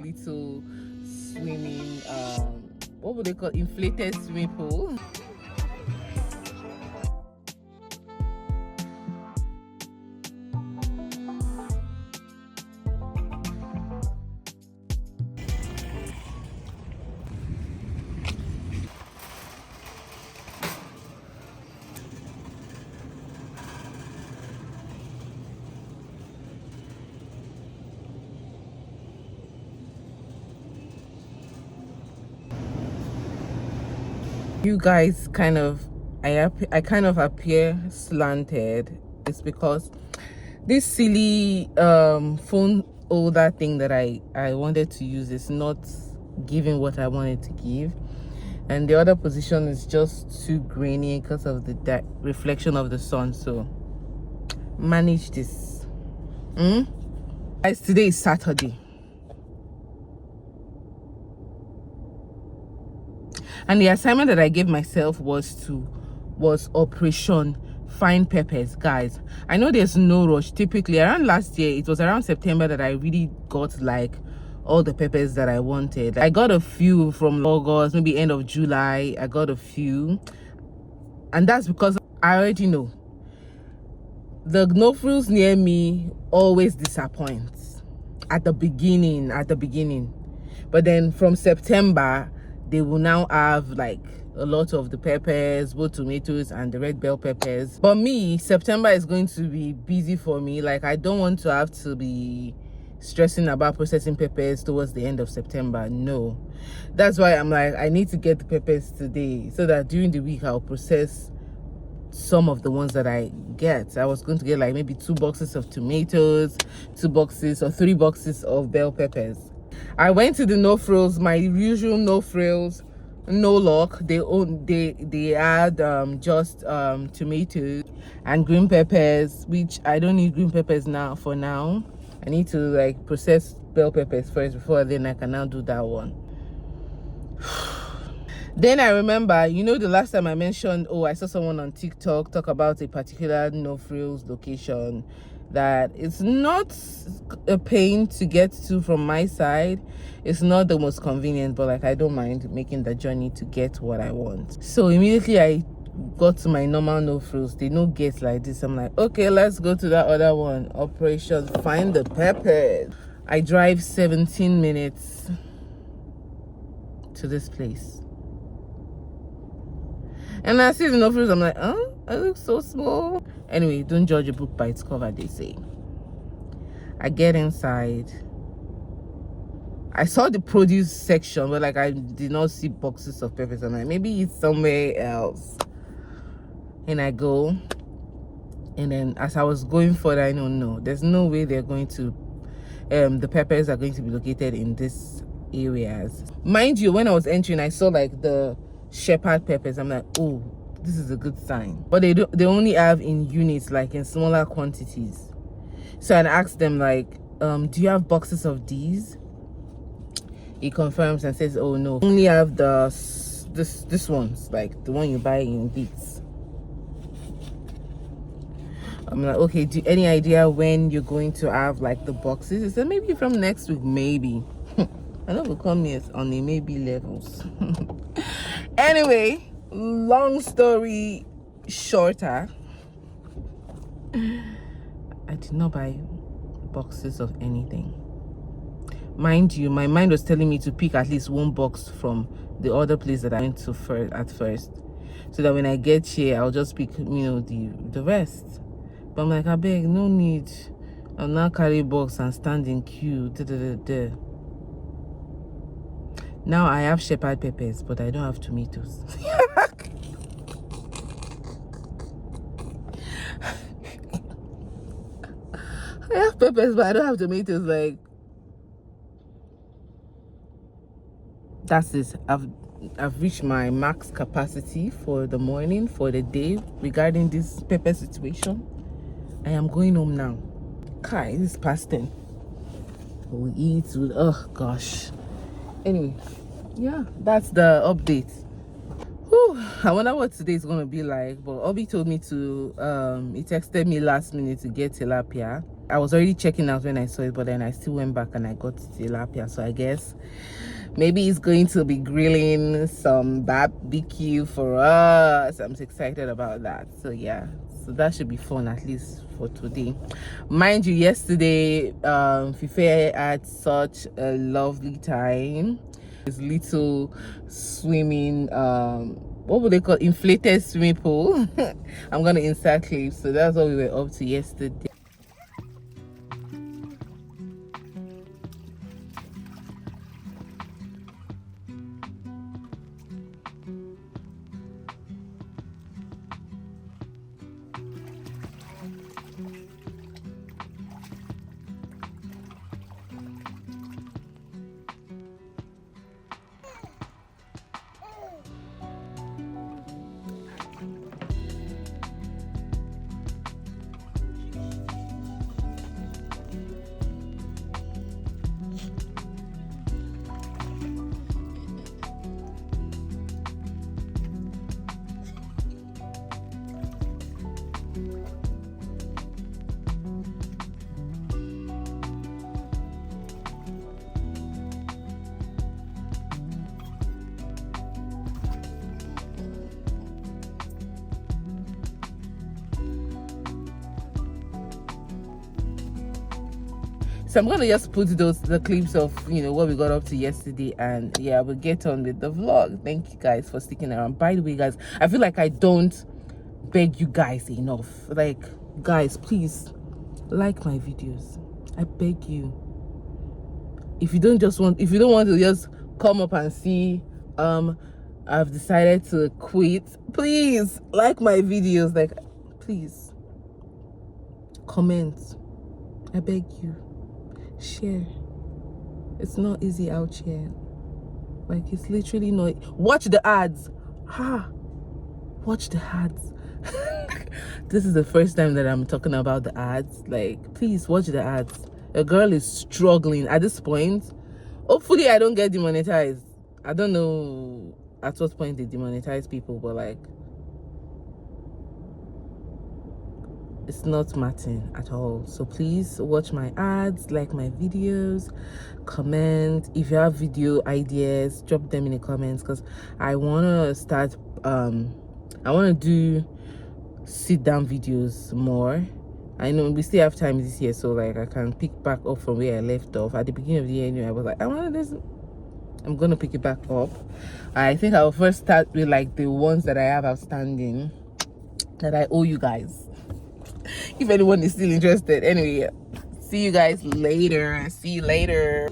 little swimming, what would they call, inflated swimming pool. You guys kind of, I kind of appear slanted. It's because this silly phone holder thing that I wanted to use is not giving what I wanted to give, and the other position is just too grainy because of the reflection of the sun. So manage this. Guys, today is Saturday, and the assignment that I gave myself was Operation Find Peppers. Guys, I know there's no rush. Typically around last year, it was around September that I really got like all the peppers that I wanted. I got a few from August, maybe end of July. I got a few, and that's because I already know the no frills near me always disappoints at the beginning, but then from September they will now have like a lot of the peppers, both tomatoes and the red bell peppers. But me, September is going to be busy for me. Like, I don't want to have to be stressing about processing peppers towards the end of September. No, that's why I'm like, I need to get the peppers today so that during the week I'll process some of the ones that I get. I was going to get like maybe 2 boxes of tomatoes, 2 boxes or 3 boxes of bell peppers. I went to the no frills, my usual no frills, no luck. They add just tomatoes and green peppers, which I don't need green peppers now. For now, I need to like process bell peppers first before then I can now do that one. Then I remember, you know, the last time I mentioned, I saw someone on TikTok talk about a particular no frills location that it's not a pain to get to from my side. It's not the most convenient, but like I don't mind making the journey to get what I want. So immediately I got to my normal no frills. They no get like this. I'm like, okay, let's go to that other one. Operation Find the Peppers. I drive 17 minutes to this place, and I see the no frills. I'm like, it looks so small. Anyway, don't judge a book by its cover, they say. I get inside. I saw the produce section, but like I did not see boxes of peppers. I'm like, maybe it's somewhere else. And I go, and then as I was going further, I know, no, there's no way they're going to the peppers are going to be located in this areas. Mind you, when I was entering, I saw like the shepherd peppers. I'm like, oh, this is a good sign. But they only have in units, like in smaller quantities. So I asked them like, do you have boxes of these? He confirms and says, oh no, only have this ones, like the one you buy in Beats. I'm like, okay, any idea when you're going to have like the boxes? He said maybe from next week, maybe. I know we come here on the maybe levels. Anyway, long story shorter, I did not buy boxes of anything. Mind you, my mind was telling me to pick at least 1 box from the other place that I went to at first, so that when I get here I'll just pick, you know, the rest. But I'm like, I beg, no need. I'll now carry box and stand in queue. Now I have shepherd peppers, but I don't have tomatoes. I have peppers, but I don't have tomatoes. Like, that's it. I've reached my max capacity for the morning, for the day, regarding this pepper situation. I am going home now. Kai, this is past 10. We'll eat with, oh gosh. Anyway, yeah, that's the update. Whew, I wonder what today is going to be like. But Obi told me to, he texted me last minute to get tilapia. I was already checking out when I saw it, but then I still went back and I got tilapia. So I guess maybe he's going to be grilling some barbecue for us. I'm so excited about that. So yeah, so that should be fun, at least for today. Mind you, yesterday Fife had such a lovely time. This little swimming what would they call, inflated swimming pool. I'm gonna insert clips. So that's what we were up to yesterday. So I'm gonna just put the clips of what we got up to yesterday, and yeah, we'll get on with the vlog. Thank you guys for sticking around. By the way, guys, I feel like I don't beg you guys enough. Like, guys, please like my videos. I beg you. If you don't want to just come up and see I've decided to quit, please like my videos. Like, please comment. I beg you. Share. It's not easy out here. Like, it's literally not. Watch the ads. Watch the ads. This is the first time that I'm talking about the ads. Like, please watch the ads. A girl is struggling at this point. Hopefully I don't get demonetized. I don't know at what point they demonetize people, but like, it's not matching at all. So please watch my ads, like my videos, comment. If you have video ideas, drop them in the comments, because I want to start I want to do sit down videos more. I know we still have time this year, so like I can pick back up from where I left off at the beginning of the year. Anyway, I was like, I'm gonna pick it back up. I think I'll first start with like the ones that I have outstanding that I owe you guys, if anyone is still interested. Anyway, see you guys later. See you later.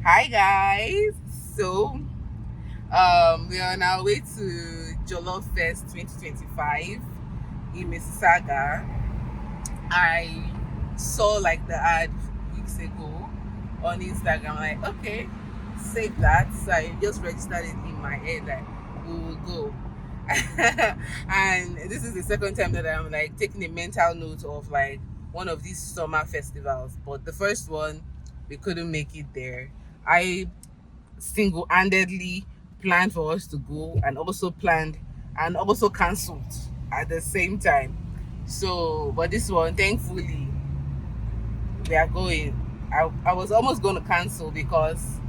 Hi guys, so we are on our way to Jollof Fest 2025 in Mississauga. I saw like the ad weeks ago on Instagram. Like, okay, save that. So I just registered it in my head that we will go. And this is the second time that I'm like taking a mental note of like one of these summer festivals. But the first one, we couldn't make it there. I single-handedly planned for us to go, and also cancelled at the same time. So, but this one, thankfully, we are going. I was almost going to cancel because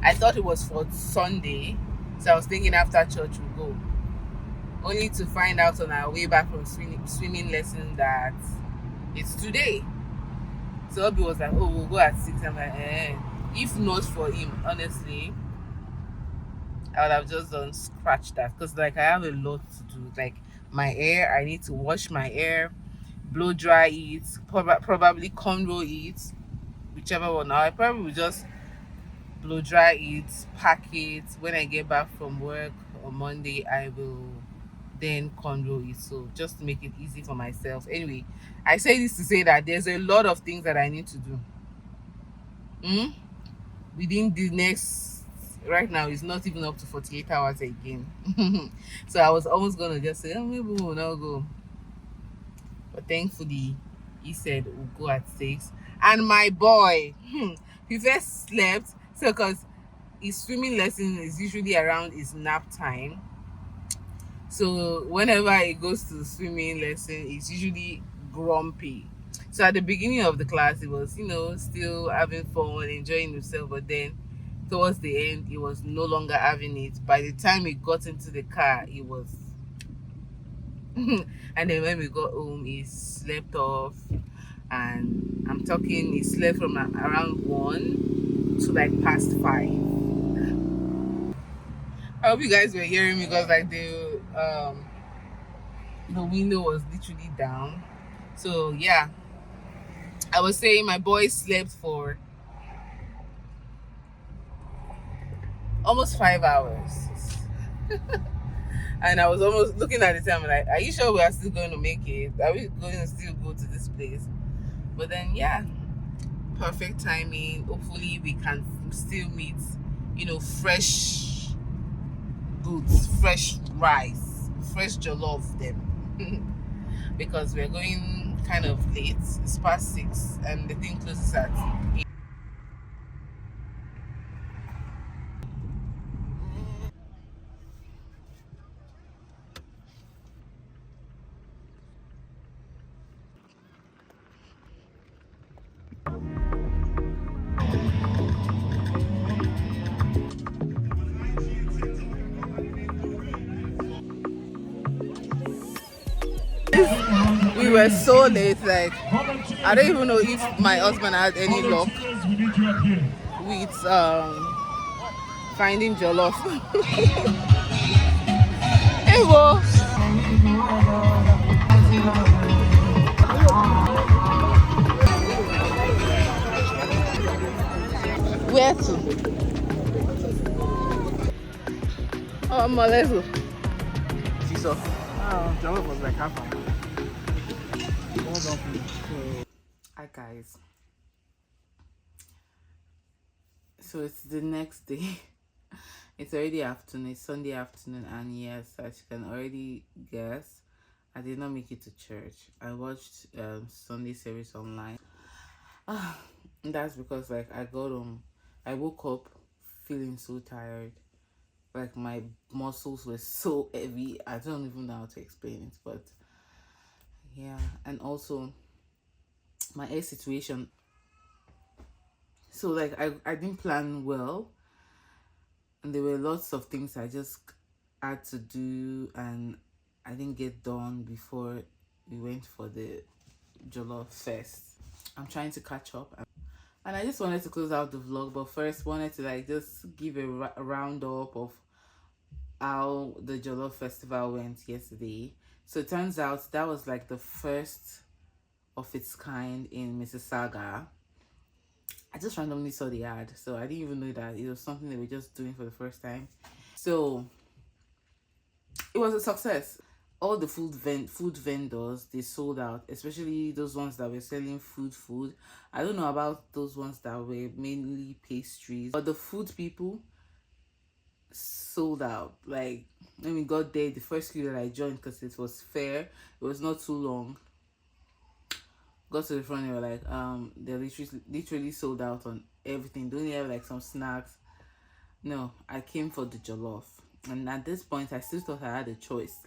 I thought it was for Sunday, so I was thinking after church we'll go, only to find out on our way back from swimming lesson that it's today. So Obi was like, oh, we'll go at 6. I'm like, if not for him, honestly, I would have just done scratch that, because like I have a lot to do. Like my hair, I need to wash my hair, blow dry it, probably cornrow it, whichever one. I probably will just blow dry it, pack it. When I get back from work on Monday, I will then cornrow it. So just to make it easy for myself. Anyway, I say this to say that there's a lot of things that I need to do. Within the next, right now it's not even up to 48 hours again. So I was almost gonna just say, oh, maybe we'll not go, but thankfully he said we'll go at 6. And my boy, he first slept, so because his swimming lesson is usually around his nap time, so whenever he goes to the swimming lesson, he's usually grumpy. So at the beginning of the class, he was, still having fun, enjoying himself. But then towards the end, he was no longer having it. By the time he got into the car, he was. And then when we got home, he slept off. And I'm talking, he slept from around 1 to like past 5. I hope you guys were hearing me, because like the window was literally down. So yeah, I was saying my boy slept for almost 5 hours. And I was almost looking at the time like, are you sure we are still going to make it? Are we going to still go to this place? But then yeah, perfect timing. Hopefully we can still meet, fresh goods, fresh rice, fresh jollof them. Because we're going kind of late. It's past 6 and the thing closes at 8. We were so late, like I don't even know if my husband had any luck with finding jollof. Hey, whoa. Where to? Oh, Malezo. She saw. Oh, jollof was like half an hour. Hi guys. So it's the next day. It's already afternoon. It's Sunday afternoon, and yes, as you can already guess, I did not make it to church. I watched Sunday service online. That's because like I got I woke up feeling so tired. Like my muscles were so heavy. I don't even know how to explain it, but yeah. And also my hair situation. So like I didn't plan well, and there were lots of things I just had to do, and I didn't get done before we went for the Jollof Fest. I'm trying to catch up, and I just wanted to close out the vlog, but first wanted to like just give a roundup of how the Jollof Festival went yesterday. So it turns out that was like the first of its kind in Mississauga. I just randomly saw the ad, so I didn't even know that it was something they were just doing for the first time. So it was a success. All the food vendors, they sold out, especially those ones that were selling food. I don't know about those ones that were mainly pastries, but the food people sold out. Like when we got there, the first queue that I joined, because it was fair, it was not too long, got to the front, they were like, they're literally sold out on everything. Don't you have like some snacks? No, I came for the jollof, and at this point I still thought I had a choice.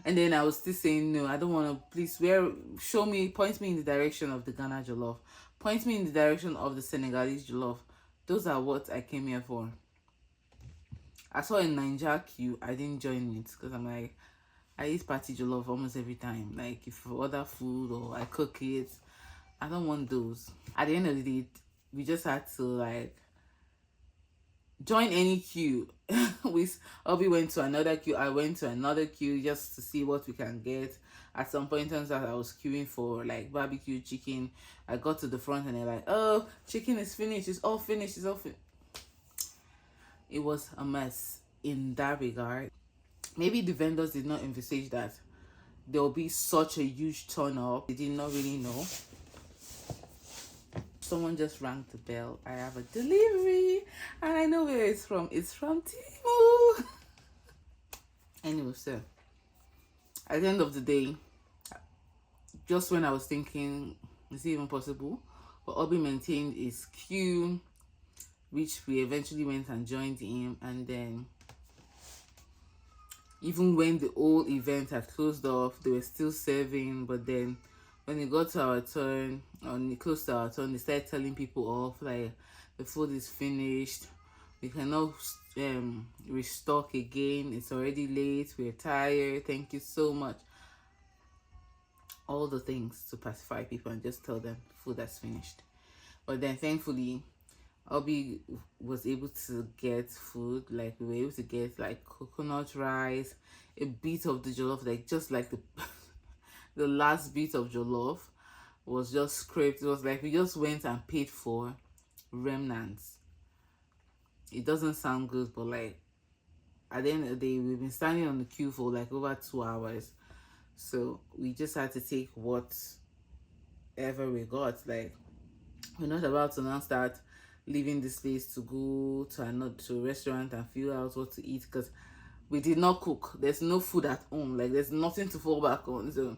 And then I was still saying no, I don't want to. Please, point me in the direction of the Ghana jollof, point me in the direction of the Senegalese jollof. Those are what I came here for. I saw a Niger queue, I didn't join it, because I'm like, I eat party jollof almost every time. Like if I order food or I cook it, I don't want those. At the end of the day, we just had to like join any queue. We Obi went to another queue, I went to another queue just to see what we can get. At some point in time I was queuing for like barbecue chicken. I got to the front and they're like, oh, chicken is finished, it's all finished, it's all finished. It was a mess in that regard. Maybe the vendors did not envisage that there will be such a huge turn up. They did not really know. Someone just rang the bell. I have a delivery and I know where it's from. It's from Timu. Anyway, so at the end of the day, just when I was thinking, is it even possible? But Obi maintained his queue, which we eventually went and joined him. And then even when the whole event had closed off, they were still serving. But then when it got to our turn, or close to our turn, they started telling people off, like, the food is finished, we cannot restock again, it's already late, we're tired, thank you so much. All the things to pacify people and just tell them food that's finished. But then thankfully Obi was able to get food. Like, we were able to get like coconut rice, a bit of the jollof, like just like the the last bit of jollof was just scraped. It was like we just went and paid for remnants. It doesn't sound good, but like at the end of the day, we've been standing on the queue for like over 2 hours, so we just had to take whatever we got. Like, we're not about to now start leaving this place to go to another restaurant and figure out what to eat, because we did not cook. There's no food at home. Like, there's nothing to fall back on. So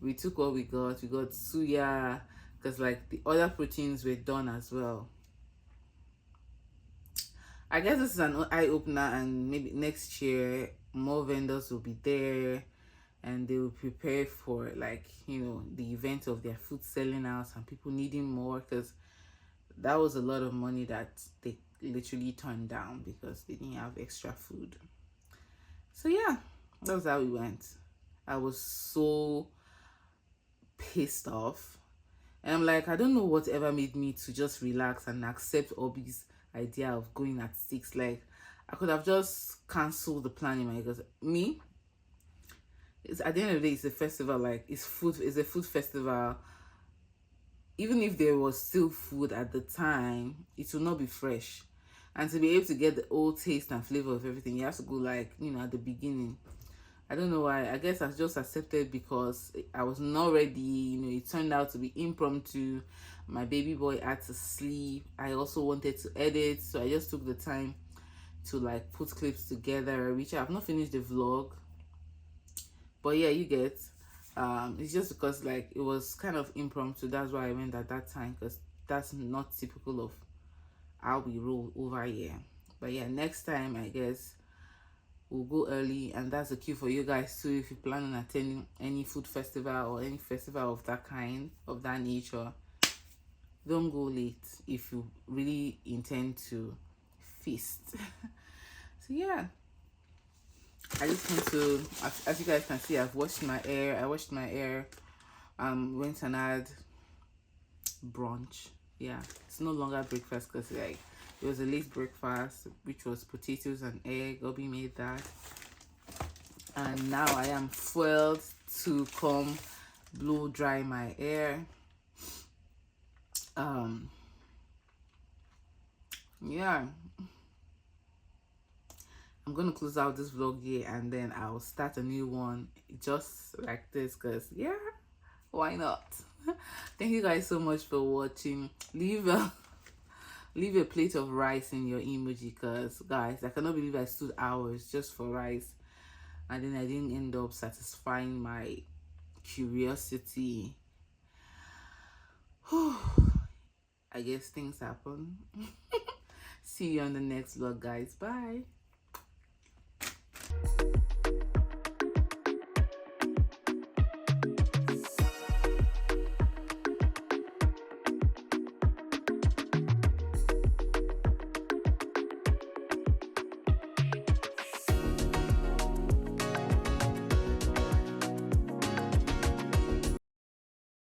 we took what we got. We got suya, because like the other proteins were done as well. I guess this is an eye-opener, and maybe next year more vendors will be there and they will prepare for, like, you know, the event of their food selling out and people needing more, because that was a lot of money that they literally turned down because they didn't have extra food. So yeah, that was how we went. I was so pissed off, and I'm like, I don't know whatever made me to just relax and accept Obi's idea of going at 6. Like, I could have just canceled the plan in my head, because me, it's at the end of the day, it's a festival. Like, it's a food festival. Even if there was still food at the time, it will not be fresh. And to be able to get the old taste and flavor of everything, you have to go, like, you know, at the beginning. I don't know why. I guess I just accepted because I was not ready. You know, it turned out to be impromptu. My baby boy had to sleep. I also wanted to edit, so I just took the time to like put clips together, which I have not finished the vlog. But yeah, you get. It's just because like it was kind of impromptu. That's why I went at that time, because that's not typical of how we roll over here. But yeah, next time I guess we'll go early, and that's a cue for you guys too. If you plan on attending any food festival or any festival of that kind, of that nature, don't go late if you really intend to feast. So yeah, I just want to, as you guys can see, I've washed my hair. I washed my hair, went and had brunch. Yeah, it's no longer breakfast because like it was a late breakfast, which was potatoes and egg. Obi made that, and now I am fueled to come blow dry my hair. Yeah, I'm gonna close out this vlog here, and then I'll start a new one just like this, because yeah, why not? Thank you guys so much for watching. Leave a plate of rice in your emoji, because guys, I cannot believe I stood hours just for rice, and then I didn't end up satisfying my curiosity. I guess things happen. See you on the next vlog, guys. Bye.